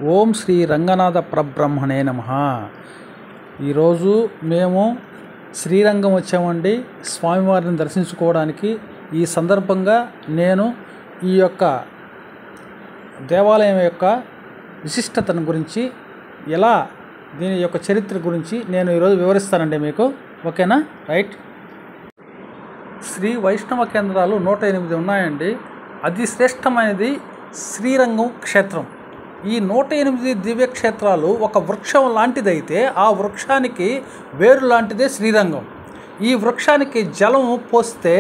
ఓం శ్రీ రంగనాథ పరబ్రహ్మణే నమః. ఈరోజు మేము శ్రీరంగం వచ్చామండి స్వామివారిని దర్శించుకోవడానికి. ఈ సందర్భంగా నేను ఈ యొక్క దేవాలయం యొక్క విశిష్టతను గురించి, ఎలా దీని యొక్క చరిత్ర గురించి నేను ఈరోజు వివరిస్తానండి మీకు. ఓకేనా? రైట్. శ్రీ వైష్ణవ కేంద్రాలు 108 ఉన్నాయండి. అతి శ్రేష్టమైనది శ్రీరంగం క్షేత్రం. ఈ 108 దివ్యక్షేత్రాలు ఒక వృక్షం లాంటిదైతే ఆ వృక్షానికి వేరు లాంటిదే శ్రీరంగం. ఈ వృక్షానికి జలము పోస్తే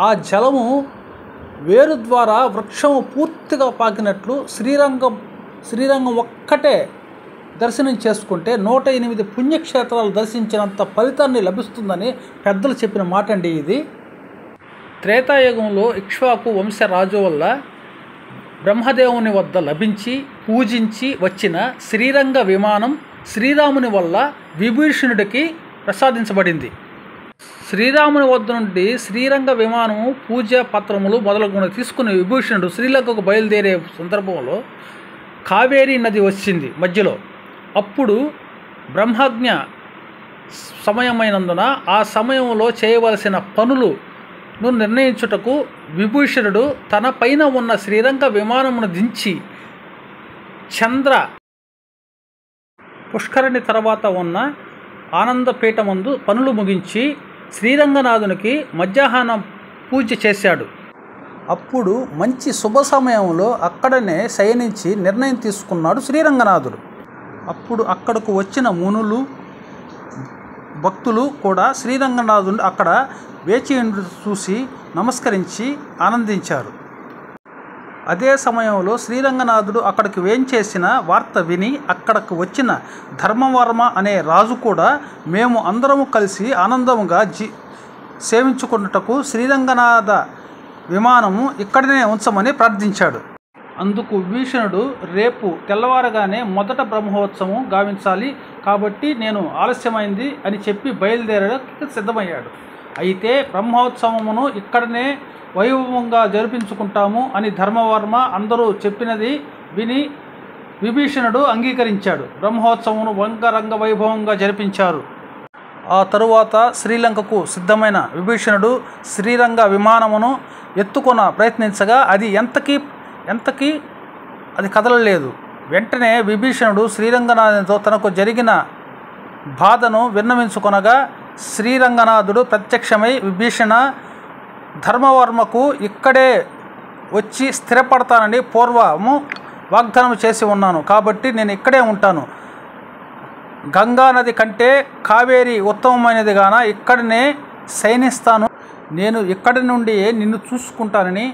ఆ జలము వేరు ద్వారా వృక్షము పూర్తిగా పాకినట్లు శ్రీరంగం ఒక్కటే దర్శనం చేసుకుంటే 108 పుణ్యక్షేత్రాలు దర్శించినంత ఫలితాన్ని లభిస్తుందని పెద్దలు చెప్పిన మాట అండి ఇది. త్రేతాయుగంలో ఇక్ష్వాకు వంశరాజు వల్ల బ్రహ్మదేవుని వద్ద లభించి పూజించి వచ్చిన శ్రీరంగ విమానం శ్రీరాముని వల్ల విభీషణుడికి ప్రసాదించబడింది. శ్రీరాముని వద్ద నుండి శ్రీరంగ విమానము పూజా పత్రములు మొదలగునవి తీసుకుని విభీషణుడు శ్రీలంకకు బయలుదేరే సందర్భంలో కావేరీ నది వచ్చింది మధ్యలో. అప్పుడు బ్రహ్మజ్ఞ సమయమైనందున ఆ సమయంలో చేయవలసిన పనులు నిర్ణయించుటకు విభీషణుడు తన పైన ఉన్న శ్రీరంగ విమానమును దించి చంద్ర పుష్కరిణి తర్వాత ఉన్న ఆనందపీఠమందు పనులు ముగించి శ్రీరంగనాథునికి మధ్యాహ్నం పూజ చేశాడు. అప్పుడు మంచి శుభ సమయంలో అక్కడనే శయనించి నిర్ణయం తీసుకున్నాడు శ్రీరంగనాథుడు. అప్పుడు అక్కడకు వచ్చిన మునులు భక్తులు కూడా శ్రీరంగనాథుని అక్కడ వేచి చూసి నమస్కరించి ఆనందించారు. అదే సమయంలో శ్రీరంగనాథుడు అక్కడికి వేంచేసిన వార్త విని అక్కడకు వచ్చిన ధర్మవర్మ అనే రాజు కూడా మేము అందరము కలిసి ఆనందముగా సేవించుకున్నటకు శ్రీరంగనాథ విమానము ఇక్కడనే ఉంచమని ప్రార్థించాడు. అందుకు విభీషణుడు రేపు తెల్లవారగానే మొదట బ్రహ్మోత్సవం గావించాలి కాబట్టి నేను ఆలస్యమైంది అని చెప్పి బయలుదేరడానికి సిద్ధమయ్యాడు. అయితే బ్రహ్మోత్సవమును ఇక్కడనే వైభవంగా జరిపించుకుంటాము అని ధర్మవర్మ అందరూ చెప్పినది విని విభీషణుడు అంగీకరించాడు. బ్రహ్మోత్సవమును రంగ వైభవంగా జరిపించారు. ఆ తరువాత శ్రీలంకకు సిద్ధమైన విభీషణుడు శ్రీరంగ విమానమును ఎత్తుకొన ప్రయత్నించగా అది ఎంతకీ అది కదలలేదు. వెంటనే విభీషణుడు శ్రీరంగనాథునితో తనకు జరిగిన బాధను విన్నవించుకొనగా శ్రీరంగనాథుడు ప్రత్యక్షమై విభీషణ, ధర్మవర్మకు ఇక్కడే వచ్చి స్థిరపడతానని పూర్వము వాగ్దానం చేసి ఉన్నాను కాబట్టి నేను ఇక్కడే ఉంటాను. గంగా నది కంటే కావేరి ఉత్తమమైనది గాన ఇక్కడనే శయనిస్తాను. నేను ఇక్కడి నుండి నిన్ను చూసుకుంటానని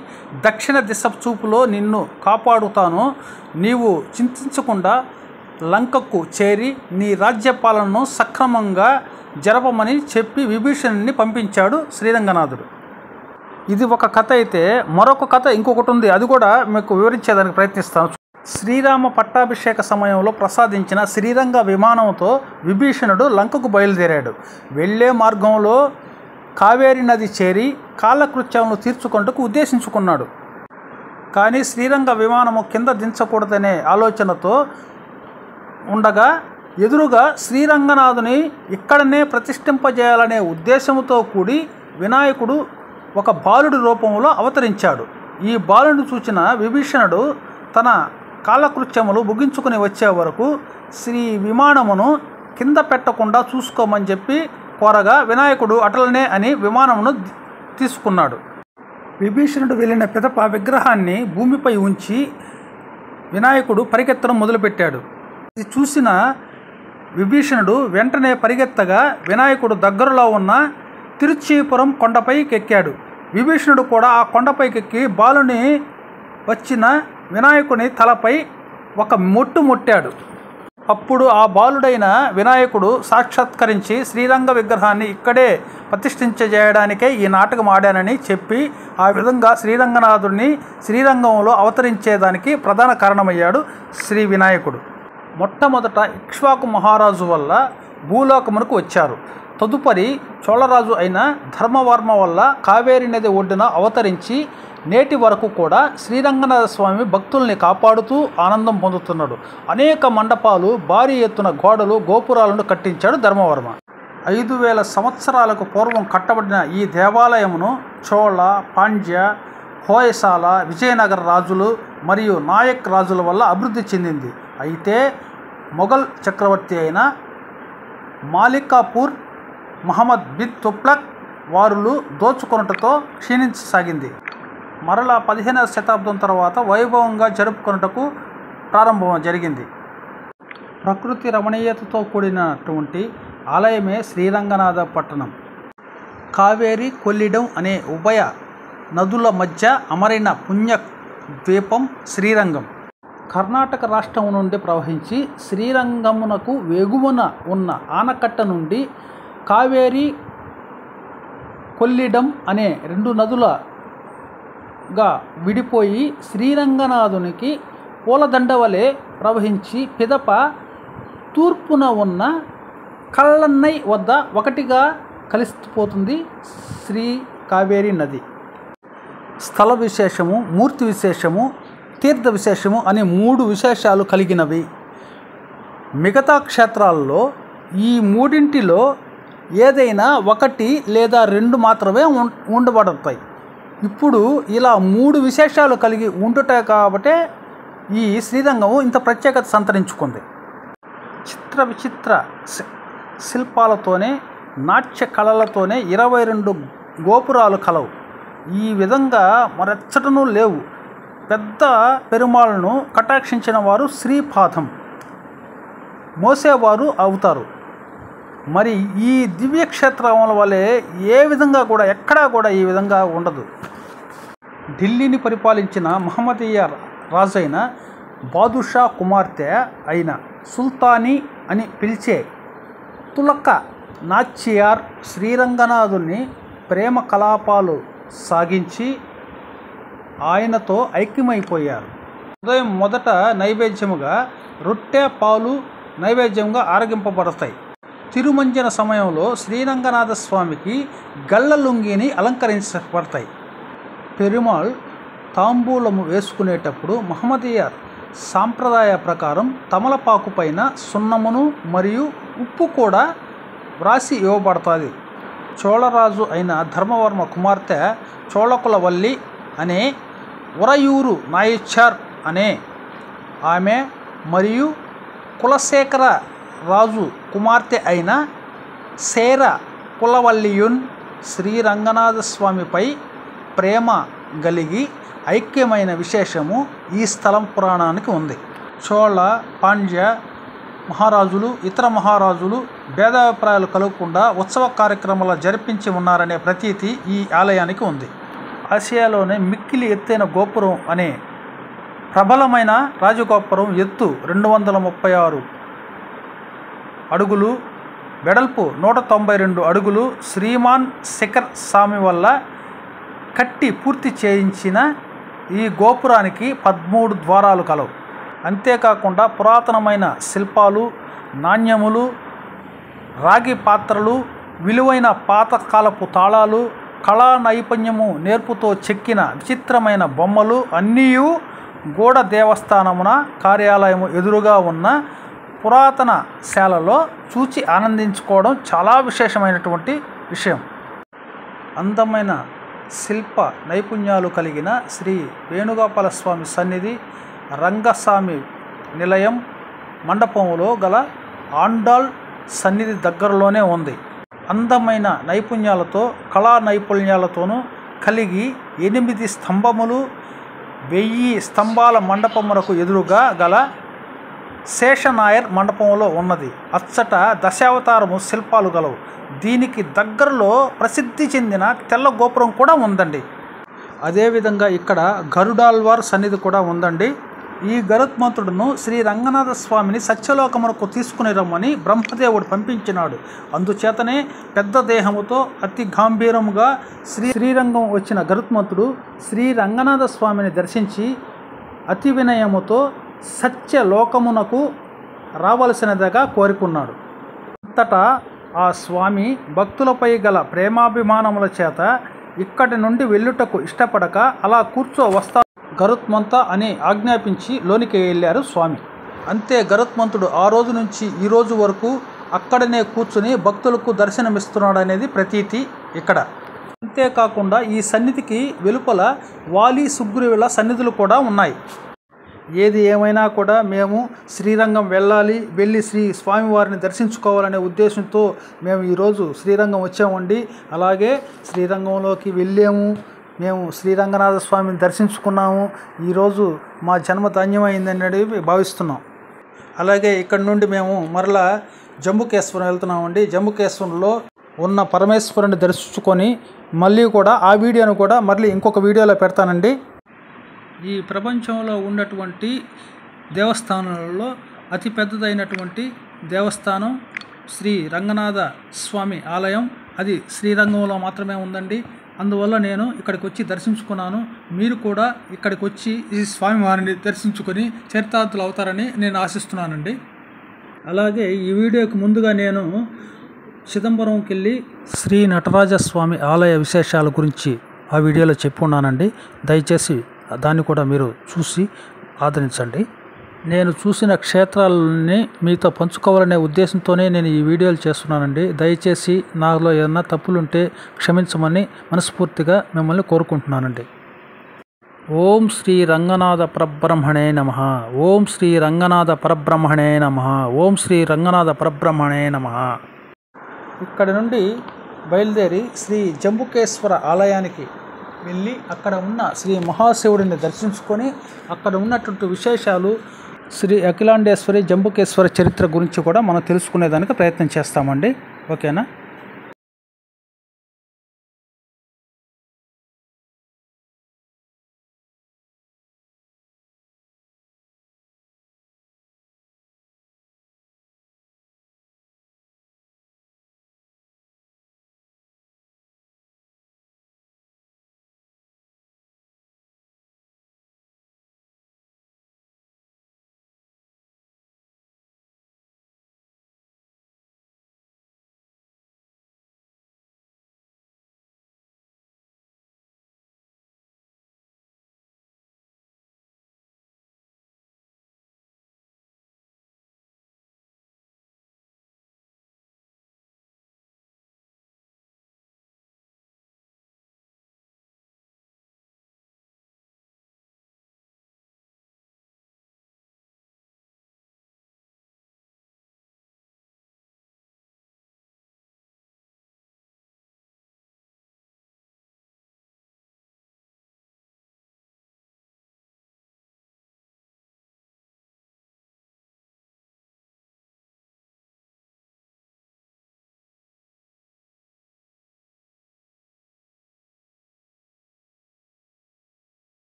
దక్షిణ దిశ చూపులో నిన్ను కాపాడుతాను. నీవు చింతించకుండా లంకకు చేరి నీ రాజ్యపాలనను సక్రమంగా జరపమని చెప్పి విభీషణుని పంపించాడు శ్రీరంగనాథుడు. ఇది ఒక కథ అయితే మరొక కథ ఇంకొకటి ఉంది. అది కూడా మీకు వివరించేదానికి ప్రయత్నిస్తాను. శ్రీరామ పట్టాభిషేక సమయంలో ప్రసాదించిన శ్రీరంగ విమానంతో విభీషణుడు లంకకు బయలుదేరాడు. వెళ్ళే మార్గంలో కావేరీ నది చేరి కాలకృత్యాలను తీర్చుకుంటూ ఉద్దేశించుకున్నాడు. కానీ శ్రీరంగ విమానము కింద దించకూడదనే ఆలోచనతో ఉండగా ఎదురుగా శ్రీరంగనాథుని ఇక్కడనే ప్రతిష్ఠింపజేయాలనే ఉద్దేశంతో కూడి వినాయకుడు ఒక బాలుడి రూపంలో అవతరించాడు. ఈ బాలుడిని చూచిన విభీషణుడు తన కాలకృత్యములు ముగించుకుని వచ్చే వరకు శ్రీ విమానమును కింద పెట్టకుండా చూసుకోమని చెప్పి కోరగా వినాయకుడు అటలనే అని విమానమును తీసుకున్నాడు. విభీషణుడు వెళ్ళిన పిదప విగ్రహాన్ని భూమిపై ఉంచి వినాయకుడు పరిగెత్తడం మొదలుపెట్టాడు. ఇది చూసిన విభీషణుడు వెంటనే పరిగెత్తగా వినాయకుడు దగ్గరలో ఉన్న తిరుచీపురం కొండపైకి ఎక్కాడు. విభీషణుడు కూడా ఆ కొండపైకెక్కి బాలుని వచ్చిన వినాయకుని తలపై ఒక మొట్టాడు. అప్పుడు ఆ బాలుడైన వినాయకుడు సాక్షాత్కరించి శ్రీరంగ విగ్రహాన్ని ఇక్కడే ప్రతిష్ఠించజేయడానికే ఈ నాటకం ఆడానని చెప్పి ఆ విధంగా శ్రీరంగనాథుడిని శ్రీరంగంలో అవతరించేదానికి ప్రధాన కారణమయ్యాడు శ్రీ వినాయకుడు. మొట్టమొదట ఇక్ష్వాకు మహారాజు వల్ల భూలోకమునకు వచ్చారు. తదుపరి చోళరాజు అయిన ధర్మవర్మ వల్ల కావేరీ నది ఒడ్డున అవతరించి నేటి వరకు కూడా శ్రీరంగనాథ స్వామి భక్తుల్ని కాపాడుతూ ఆనందం పొందుతున్నాడు. అనేక మండపాలు, భారీ ఎత్తున గోడలు, గోపురాలను కట్టించాడు ధర్మవర్మ. 5000 సంవత్సరాలకు పూర్వం కట్టబడిన ఈ దేవాలయమును చోళ, పాండ్య, హోయసాల, విజయనగర రాజులు మరియు నాయక్ రాజుల వల్ల అభివృద్ధి చెందింది. అయితే మొఘల్ చక్రవర్తి అయిన మాలికాపూర్ మహమ్మద్ బిన్ తుగ్లక్ వారులు దోచుకొనుటతో క్షీణించసాగింది. మరలా 15వ శతాబ్దం తర్వాత వైభవంగా జరుపుకొనుటకు ప్రారంభం జరిగింది. ప్రకృతి రమణీయతతో కూడినటువంటి ఆలయమే శ్రీరంగనాథ పట్టణం. కావేరి, కొల్లిడం అనే ఉభయ నదుల మధ్య అమరైన పుణ్య ద్వీపం శ్రీరంగం. కర్ణాటక రాష్ట్రం నుండి ప్రవహించి శ్రీరంగమునకు వెగువన ఉన్న ఆనకట్ట నుండి కావేరి, కొల్లిడం అనే 2 నదులుగా విడిపోయి శ్రీరంగనాథునికి పూలదండ వలె ప్రవహించి పిదప తూర్పున ఉన్న కల్లన్నై వద్ద ఒకటిగా కలిసిపోతుంది శ్రీ కావేరి నది. స్థల విశేషము, మూర్తి విశేషము, తీర్థ విశేషము అనే 3 విశేషాలు కలిగినవి. మిగతా క్షేత్రాల్లో ఈ మూడింటిలో ఏదైనా 1 లేదా 2 మాత్రమే ఉండబడతాయి. ఇప్పుడు ఇలా 3 విశేషాలు కలిగి ఉండుట కాబట్టే ఈ శ్రీరంగము ఇంత ప్రత్యేకత సంతరించుకుంది. చిత్ర విచిత్ర శిల్పాలతోనే, నాట్య కళలతోనే 22 గోపురాలు కలవు. ఈ విధంగా మరెచ్చటనూ లేవు. పెద్ద పెరుమాళ్లను కటాక్షించిన వారు శ్రీపాదం మోసేవారు అవుతారు. మరి ఈ దివ్యక్షేత్రముల వలె ఏ విధంగా కూడా ఎక్కడా కూడా ఈ విధంగా ఉండదు. ఢిల్లీని పరిపాలించిన మహమ్మదీయ రాజైన బాదుషా కుమార్తె అయిన సుల్తానీ అని పిలిచే తులక నాచియార్ శ్రీరంగనాథుని ప్రేమ కలాపాలు సాగించి ఆయనతో ఐక్యమైపోయారు. ఉదయం మొదట నైవేద్యముగా రొట్టె, పాలు నైవేద్యంగా ఆరగింపబడతాయి. తిరుమంజన సమయంలో శ్రీరంగనాథ స్వామికి గళ్ళ లుంగిని అలంకరించబడతాయి. పెరుమాళ్ తాంబూలము వేసుకునేటప్పుడు మహమ్మదీయ సాంప్రదాయ ప్రకారం తమలపాకు పైన సున్నమును మరియు ఉప్పు కూడా వ్రాసి ఇవ్వబడుతుంది. చోళరాజు అయిన ధర్మవర్మ కుమార్తె చోళకులవల్లి అనే ఉరయూరు నాయచార్ అనే ఆమె మరియు కులశేఖర రాజు కుమార్తె అయిన సేర కులవల్లియున్ శ్రీరంగనాథ స్వామిపై ప్రేమ కలిగి ఐక్యమైన విశేషము ఈ స్థలం పురాణానికి ఉంది. చోళ, పాండ్య మహారాజులు, ఇతర మహారాజులు భేదాభిప్రాయాలు కలగకుండా ఉత్సవ కార్యక్రమాలు జరిపించి ఉన్నారనే ప్రతీతి ఈ ఆలయానికి ఉంది. ఆసియాలోనే మిక్కిలి ఎత్తైన గోపురం అనే ప్రబలమైన రాజగోపురం ఎత్తు 236 అడుగులు, వెడల్పు 192 అడుగులు శ్రీమాన్ శిఖర్ స్వామి వల్ల కట్టి పూర్తి చేయించిన ఈ గోపురానికి 13 ద్వారాలు కలవు. అంతేకాకుండా పురాతనమైన శిల్పాలు, నాణ్యములు, రాగి పాత్రలు, విలువైన పాతకాలపు తాళాలు, కళా నైపుణ్యము నేర్పుతో చెక్కిన విచిత్రమైన బొమ్మలు అన్నీ గూఢ దేవస్థానమున కార్యాలయము ఎదురుగా ఉన్న పురాతన శాలలో చూచి ఆనందించుకోవడం చాలా విశేషమైనటువంటి విషయం. అందమైన శిల్ప నైపుణ్యాలు కలిగిన శ్రీ వేణుగోపాల స్వామి సన్నిధి రంగస్వామి నిలయం మండపంలో గల ఆండాల్ సన్నిధి దగ్గరలోనే ఉంది. అందమైన నైపుణ్యాలతో, కళా నైపుణ్యాలతోనూ కలిగి 8 స్తంభములు, 1000 స్తంభాల మండపములకు ఎదురుగా గల శేషనాయర్ మండపంలో ఉన్నది. అచ్చట దశావతారము శిల్పాలు గలవు. దీనికి దగ్గరలో ప్రసిద్ధి చెందిన తెల్ల గోపురం కూడా ఉందండి. అదేవిధంగా ఇక్కడ గరుడాల్వార్ సన్నిధి కూడా ఉందండి. ఈ గరుత్మంతుడును శ్రీ రంగనాథ స్వామిని సత్యలోకమునకు తీసుకుని రమ్మని బ్రహ్మదేవుడు పంపించినాడు. అందుచేతనే పెద్ద దేహముతో అతి గాంభీరముగా శ్రీరంగం వచ్చిన గరుత్మంతుడు శ్రీ రంగనాథ స్వామిని దర్శించి అతి వినయముతో సత్యలోకమునకు రావలసినదిగా కోరుకున్నాడు. అంతటా ఆ స్వామి భక్తులపై గల ప్రేమాభిమానముల చేత ఇక్కడి నుండి వెళ్ళుటకు ఇష్టపడక అలా కూర్చో వస్తా గరుత్మంత అని ఆజ్ఞాపించి లోనికి వెళ్ళారు స్వామి. అంతే గరుత్మంతుడు ఆ రోజు నుంచి ఈ రోజు వరకు అక్కడనే కూర్చుని భక్తులకు దర్శనమిస్తున్నాడు అనేది ప్రతీతి ఇక్కడ. అంతేకాకుండా ఈ సన్నిధికి వెలుపల వాలి సుగ్రీవుల సన్నిధులు కూడా ఉన్నాయి. ఏది ఏమైనా కూడా మేము శ్రీరంగం వెళ్ళి శ్రీ స్వామివారిని దర్శించుకోవాలనే ఉద్దేశంతో మేము ఈరోజు శ్రీరంగం వచ్చామండి. అలాగే శ్రీరంగంలోకి వెళ్ళాము, మేము శ్రీరంగనాథ స్వామిని దర్శించుకున్నాము. ఈరోజు మా జన్మ ధన్యమైందని భావిస్తున్నాం. అలాగే ఇక్కడ నుండి మేము మరలా జంబుకేశ్వరం వెళ్తున్నామండి. జంబుకేశ్వరంలో ఉన్న పరమేశ్వరుని దర్శించుకొని మళ్ళీ కూడా ఆ వీడియోను కూడా మళ్ళీ ఇంకొక వీడియోలో పెడతానండి. ఈ ప్రపంచంలో ఉన్నటువంటి దేవస్థానాలలో అతి పెద్దదైనటువంటి దేవస్థానం శ్రీ రంగనాథ స్వామి ఆలయం. అది శ్రీరంగంలో మాత్రమే ఉందండి. అందువల్ల నేను ఇక్కడికి వచ్చి దర్శించుకున్నాను. మీరు కూడా ఇక్కడికి వచ్చి ఈ స్వామివారిని దర్శించుకొని చరితార్థులు అవుతారని నేను ఆశిస్తున్నానండి. అలాగే ఈ వీడియోకి ముందుగా నేను చిదంబరంకి వెళ్ళి శ్రీ నటరాజస్వామి ఆలయ విశేషాల గురించి ఆ వీడియోలో చెప్పుకున్నానండి. దయచేసి దాన్ని కూడా మీరు చూసి ఆదరించండి. నేను చూసిన క్షేత్రాలని మీతో పంచుకోవాలనే ఉద్దేశంతోనే నేను ఈ వీడియోలు చేస్తున్నానండి. దయచేసి నాలో ఏదైనా తప్పులుంటే క్షమించమని మనస్ఫూర్తిగా మిమ్మల్ని కోరుకుంటున్నానండి. ఓం శ్రీ రంగనాథ పరబ్రహ్మణే నమః. ఓం శ్రీ రంగనాథ పరబ్రహ్మణే నమః. ఓం శ్రీ రంగనాథ పరబ్రహ్మణే నమః. ఇక్కడి నుండి బయలుదేరి శ్రీ జంబుకేశ్వర ఆలయానికి వెళ్ళి అక్కడ ఉన్న శ్రీ మహాశివుడిని దర్శించుకొని అక్కడ ఉన్నటువంటి విశేషాలు, శ్రీ అఖిలాండేశ్వరి జంబుకేశ్వర చరిత్ర గురించి కూడా మనం తెలుసుకునేదానికి ప్రయత్నం చేస్తామండి. ఓకేనా?